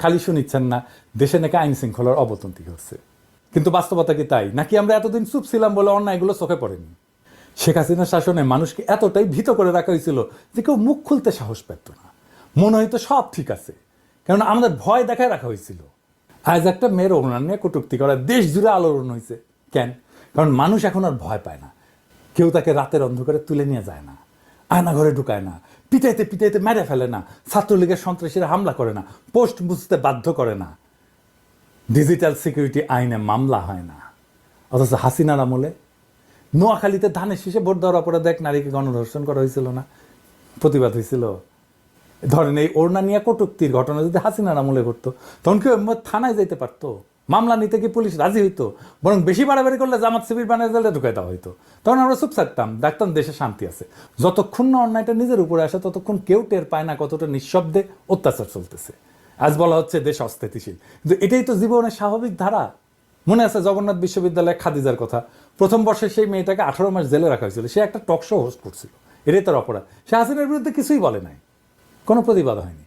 খালি শুনিচ্ছেন না দেশে নাকি আইন শৃঙ্খলার অবনতি হচ্ছে, কিন্তু বাস্তবতা কি তাই? নাকি আমরা এতদিন চুপ ছিলাম বলে অন্যায়গুলো চোখে পড়েনি? শেখ হাসিনার শাসনে মানুষকে এতটাই ভীত করে রাখা হয়েছিল যে কেউ মুখ খুলতে সাহস পেত না, মনে হয়তো সব ঠিক আছে, কারণ আমাদের ভয় দেখায় রাখা হয়েছিল। আজ একটা মেয়ের ওনার নিয়ে কটূক্তি করা দেশ জুড়ে আলোড়ন হয়েছে। কেন? কারণ মানুষ এখন আর ভয় পায় না, কেউ তাকে রাতের অন্ধকারে তুলে নিয়ে যায় না, আয়না ঘরে ঢুকায় না, পিটাইতে পিটাইতে মেরে ফেলে না, ছাত্রলীগের সন্ত্রাসীরা হামলা করে না, পোস্ট বুঝতে বাধ্য করে না, ডিজিটাল সিকিউরিটি আইনে মামলা হয় না। অথচ হাসিনার আমলে নোয়াখালীতে ধানের শীষে ভোট দেওয়ার অপরাধে এক নারীকে গণধর্ষণ করা হয়েছিল না? প্রতিবাদ হয়েছিল। ধরেন এই ওড়না নিয়ে কটূক্তির ঘটনা যদি হাসিনার আমলে ঘটতো, তখন কেউ থানায় যাইতে পারতো? মামলা নিতে কি পুলিশ রাজি হইতো? বরং বেশি বাড়াবাড়ি করলে জামাত শিবির বানিয়ে জেলে ঢুকাই দেওয়া হইতো। তখন আমরা চুপ থাকতাম, দেখতাম দেশে শান্তি আছে। যতক্ষণ না অন্যায়টা নিজের উপরে আসে ততক্ষণ কেউ টের পায় না কতটা নিঃশব্দে অত্যাচার চলতেছে। আজ বলা হচ্ছে দেশ অস্থিতিশীল, কিন্তু এটাই তো জীবনের স্বাভাবিক ধারা। মনে আছে জগন্নাথ বিশ্ববিদ্যালয়ে খাদিজার কথা? প্রথম বর্ষে সেই মেয়েটাকে 18 মাস জেলে রাখা হয়েছিল, সে একটা টক শো হোস্ট করছিল, এটাই তার অপরাধ। সে হাসিনার বিরুদ্ধে কিছুই বলে নাই, কোনো প্রতিবাদ হয়নি,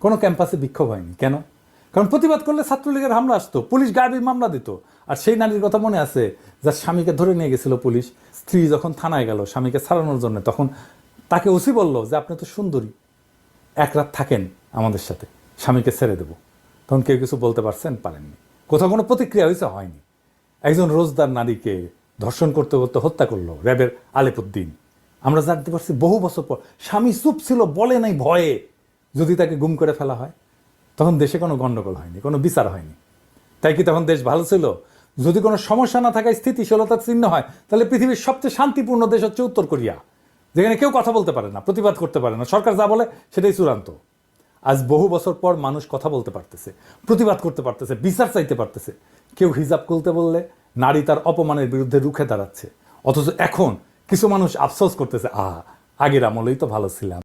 কোনো ক্যাম্পাসে বিক্ষোভ হয়নি। কেন? কারণ প্রতিবাদ করলে ছাত্রলীগের হামলা আসতো, পুলিশ গায়েবী মামলা দিত। আর সেই নারীর কথা মনে আছে যার স্বামীকে ধরে নিয়ে গেছিল পুলিশ? স্ত্রী যখন থানায় গেল স্বামীকে ছাড়ানোর জন্য, তখন তাকে ওসি বলল যে আপনি তো সুন্দরী, এক রাত থাকেন আমাদের সাথে, স্বামীকে ছেড়ে দেবো। তখন কেউ কিছু বলতে পারছেন? পারেননি। কোথাও কোনো প্রতিক্রিয়া হয়েছে? হয়নি। একজন রোজদার নারীকে ধর্ষণ করতে করতে হত্যা করলো র্যাবের আলেপুদ্দিন। আমরা জানতে পারছি বহু বছর পর, স্বামী চুপ ছিল, বলে নাই ভয়ে। যদি তাকে গুম করে ফেলা হয় তখন দেশে কোনো গণ্ডগোল হয়নি, কোনো বিচার হয়নি। তাই কি তখন দেশ ভালো ছিল? যদি কোনো সমস্যা না থাকায় স্থিতিশীলতার চিহ্ন হয়, তাহলে পৃথিবীর সবচেয়ে শান্তিপূর্ণ দেশ হচ্ছে উত্তর কোরিয়া, যেখানে কেউ কথা বলতে পারে না, প্রতিবাদ করতে পারে না, সরকার যা বলে সেটাই চূড়ান্ত। আজ বহু বছর পর মানুষ কথা বলতে পারতেছে, প্রতিবাদ করতে পারতেছে, বিচার চাইতে পারতেছে। কেউ হিজাব খুলতে বললে নারী তার অপমানের বিরুদ্ধে রুখে দাঁড়াচ্ছে। অথচ এখন কিছু মানুষ আফসোস করতেছে, আগের আমলেই তো ভালো ছিলাম।